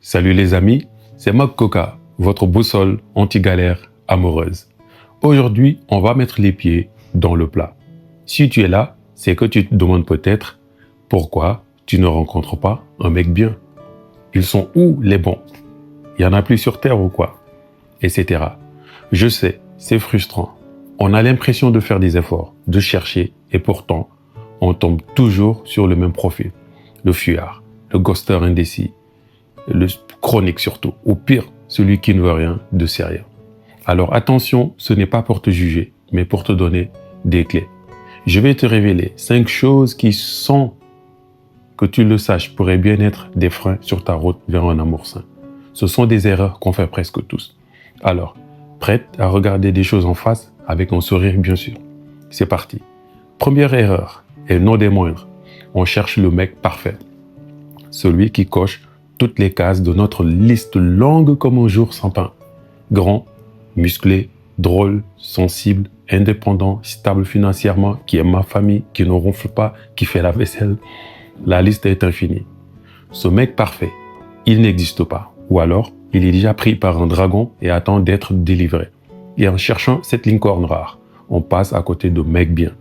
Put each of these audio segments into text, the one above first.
Salut les amis, c'est Mac Coca, votre boussole anti-galère amoureuse. Aujourd'hui, on va mettre les pieds dans le plat. Si tu es là, c'est que tu te demandes peut-être pourquoi tu ne rencontres pas un mec bien. Ils sont où les bons? Il y en a plus sur terre ou quoi? Etc. Je sais, c'est frustrant. On a l'impression de faire des efforts, de chercher, et pourtant, on tombe toujours sur le même profil. Le fuyard, le ghoster indécis, le chronique surtout, ou pire, celui qui ne veut rien de sérieux. Alors attention, ce n'est pas pour te juger, mais pour te donner des clés. Je vais te révéler 5 choses qui sont, que tu le saches, pourraient bien être des freins sur ta route vers un amour sain. Ce sont des erreurs qu'on fait presque tous. Alors, prête à regarder des choses en face avec un sourire bien sûr. C'est parti. Première erreur, et non des moindres, on cherche le mec parfait. Celui qui coche toutes les cases de notre liste longue comme un jour sans pain. Grand, musclé, drôle, sensible, indépendant, stable financièrement, qui aime ma famille, qui ne ronfle pas, qui fait la vaisselle. La liste est infinie. Ce mec parfait, il n'existe pas. Ou alors, il est déjà pris par un dragon et attend d'être délivré. Et en cherchant cette licorne rare, on passe à côté de mecs bien.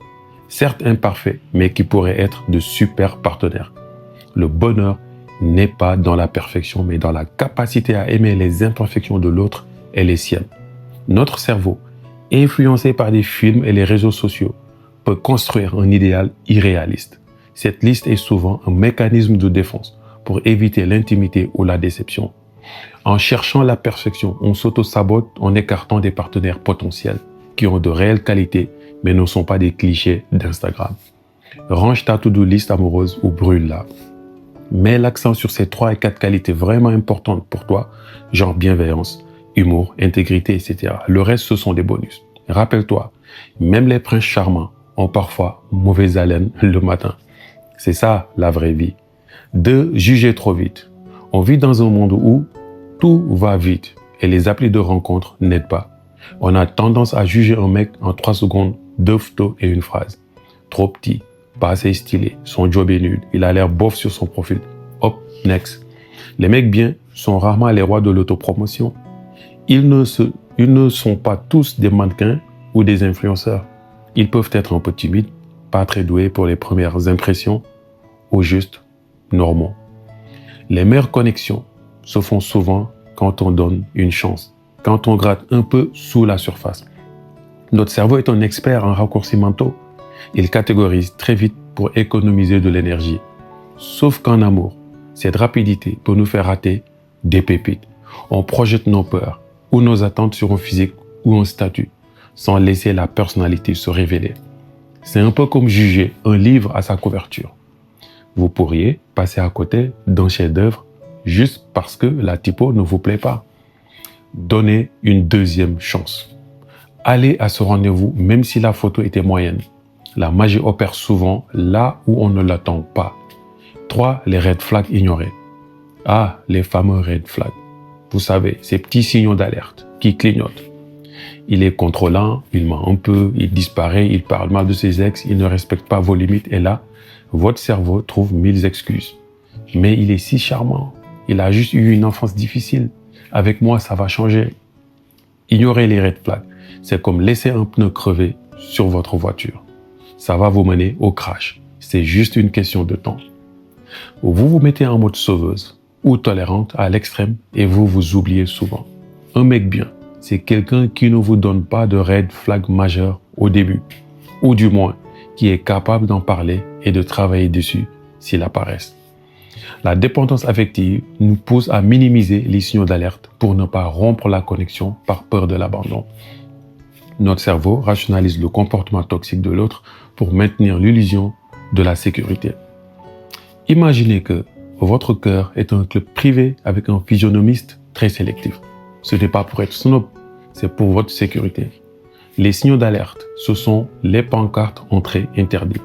Certes imparfaits, mais qui pourraient être de super partenaires. Le bonheur n'est pas dans la perfection, mais dans la capacité à aimer les imperfections de l'autre et les siennes. Notre cerveau, influencé par des films et les réseaux sociaux, peut construire un idéal irréaliste. Cette liste est souvent un mécanisme de défense pour éviter l'intimité ou la déception. En cherchant la perfection, on s'auto-sabote en écartant des partenaires potentiels qui ont de réelles qualités, mais ne sont pas des clichés d'Instagram. Range ta to-do list amoureuse ou brûle-la. Mets l'accent sur ces 3 et 4 qualités vraiment importantes pour toi, genre bienveillance, humour, intégrité, etc. Le reste, ce sont des bonus. Rappelle-toi, même les princes charmants ont parfois mauvaise haleine le matin. C'est ça, la vraie vie. 2. Juger trop vite. On vit dans un monde où tout va vite et les applis de rencontre n'aident pas. On a tendance à juger un mec en 3 secondes, 2 photos et une phrase. Trop petit, pas assez stylé, son job est nul, il a l'air bof sur son profil. Hop, next. Les mecs bien sont rarement les rois de l'autopromotion. Ils ne sont pas tous des mannequins ou des influenceurs. Ils peuvent être un peu timides, pas très doués pour les premières impressions, ou juste normaux. Les meilleures connexions se font souvent quand on donne une chance, quand on gratte un peu sous la surface. Notre cerveau est un expert en raccourcis mentaux. Il catégorise très vite pour économiser de l'énergie. Sauf qu'en amour, cette rapidité peut nous faire rater des pépites. On projette nos peurs ou nos attentes sur un physique ou un statut, sans laisser la personnalité se révéler. C'est un peu comme juger un livre à sa couverture. Vous pourriez passer à côté d'un chef-d'œuvre juste parce que la typo ne vous plaît pas. Donnez une deuxième chance. Allez à ce rendez-vous même si la photo était moyenne. La magie opère souvent là où on ne l'attend pas. 3. Les red flags ignorés. Ah, les fameux red flags. Vous savez, ces petits signaux d'alerte qui clignotent. Il est contrôlant, il ment un peu, il disparaît, il parle mal de ses ex, il ne respecte pas vos limites et là, votre cerveau trouve 1000 excuses. Mais il est si charmant. Il a juste eu une enfance difficile. Avec moi, ça va changer. Ignorez les red flags. C'est comme laisser un pneu crevé sur votre voiture. Ça va vous mener au crash. C'est juste une question de temps. Vous vous mettez en mode sauveuse ou tolérante à l'extrême et vous vous oubliez souvent. Un mec bien, c'est quelqu'un qui ne vous donne pas de red flag majeur au début. Ou du moins, qui est capable d'en parler et de travailler dessus s'il apparaissent. La dépendance affective nous pousse à minimiser les signaux d'alerte pour ne pas rompre la connexion par peur de l'abandon. Notre cerveau rationalise le comportement toxique de l'autre pour maintenir l'illusion de la sécurité. Imaginez que votre cœur est un club privé avec un physionomiste très sélectif. Ce n'est pas pour être snob, c'est pour votre sécurité. Les signaux d'alerte, ce sont les pancartes entrée interdites.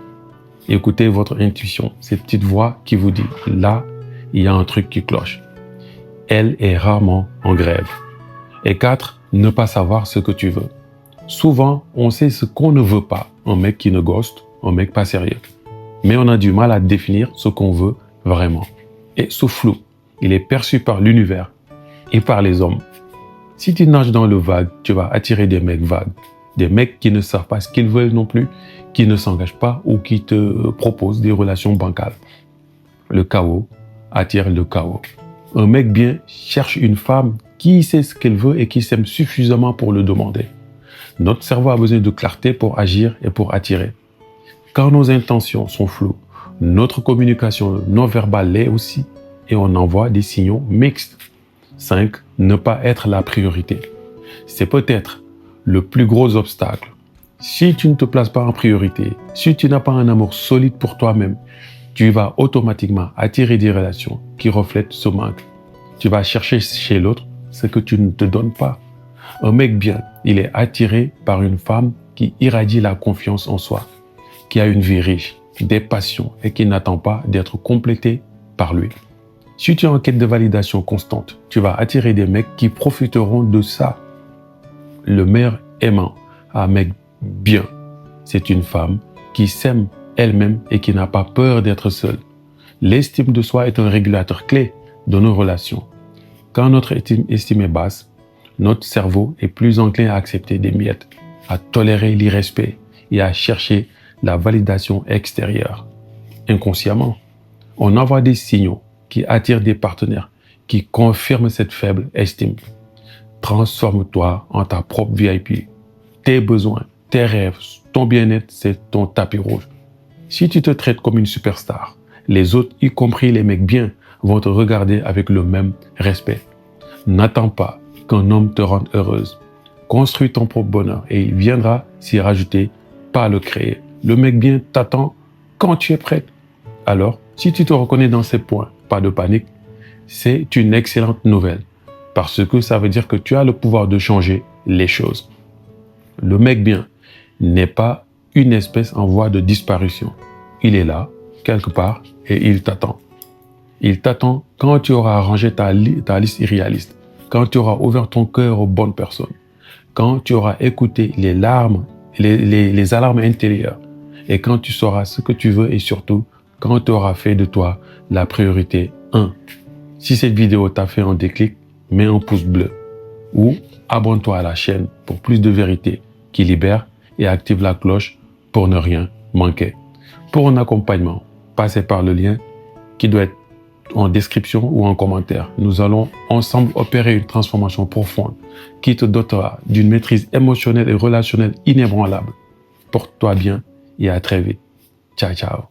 Écoutez votre intuition, cette petite voix qui vous dit « là, il y a un truc qui cloche ». Elle est rarement en grève. Et 4. Ne pas savoir ce que tu veux. Souvent, on sait ce qu'on ne veut pas. Un mec qui ne ghoste, un mec pas sérieux. Mais on a du mal à définir ce qu'on veut vraiment. Et ce flou Il est perçu par l'univers et par les hommes. Si tu nages dans le vague, tu vas attirer des mecs vagues. Des mecs qui ne savent pas ce qu'ils veulent non plus, qui ne s'engagent pas ou qui te proposent des relations bancales. Le chaos attire le chaos. Un mec bien cherche une femme qui sait ce qu'elle veut et qui s'aime suffisamment pour le demander. Notre cerveau a besoin de clarté pour agir et pour attirer. Quand nos intentions sont floues, notre communication non verbale l'est aussi et on envoie des signaux mixtes. 5. Ne pas être la priorité. C'est peut-être le plus gros obstacle. Si tu ne te places pas en priorité, si tu n'as pas un amour solide pour toi-même, tu vas automatiquement attirer des relations qui reflètent ce manque. Tu vas chercher chez l'autre ce que tu ne te donnes pas. Un mec bien, il est attiré par une femme qui irradie la confiance en soi, qui a une vie riche, des passions et qui n'attend pas d'être complétée par lui. Si tu es en quête de validation constante, tu vas attirer des mecs qui profiteront de ça. Le meilleur aimant, un mec bien, c'est une femme qui s'aime elle-même et qui n'a pas peur d'être seule. L'estime de soi est un régulateur clé de nos relations. Quand notre estime est basse, notre cerveau est plus enclin à accepter des miettes, à tolérer l'irrespect et à chercher la validation extérieure. Inconsciemment, on envoie des signaux qui attirent des partenaires, qui confirment cette faible estime. Transforme-toi en ta propre VIP. Tes besoins, tes rêves, ton bien-être, c'est ton tapis rouge. Si tu te traites comme une superstar, les autres, y compris les mecs bien, vont te regarder avec le même respect. N'attends pas qu'un homme te rende heureuse. Construis ton propre bonheur et il viendra s'y rajouter, pas le créer. Le mec bien t'attend quand tu es prête. Alors, si tu te reconnais dans ces points, pas de panique, c'est une excellente nouvelle. Parce que ça veut dire que tu as le pouvoir de changer les choses. Le mec bien n'est pas une espèce en voie de disparition. Il est là, quelque part, et il t'attend. Il t'attend quand tu auras arrangé ta liste irréaliste, quand tu auras ouvert ton cœur aux bonnes personnes, quand tu auras écouté les alarmes intérieures, et quand tu sauras ce que tu veux et surtout, quand tu auras fait de toi la priorité 1. Si cette vidéo t'a fait un déclic, mets un pouce bleu ou abonne-toi à la chaîne pour plus de vérité qui libère et active la cloche pour ne rien manquer. Pour un accompagnement, passez par le lien qui doit être en description ou en commentaire. Nous allons ensemble opérer une transformation profonde qui te dotera d'une maîtrise émotionnelle et relationnelle inébranlable. Porte-toi bien et à très vite. Ciao, ciao.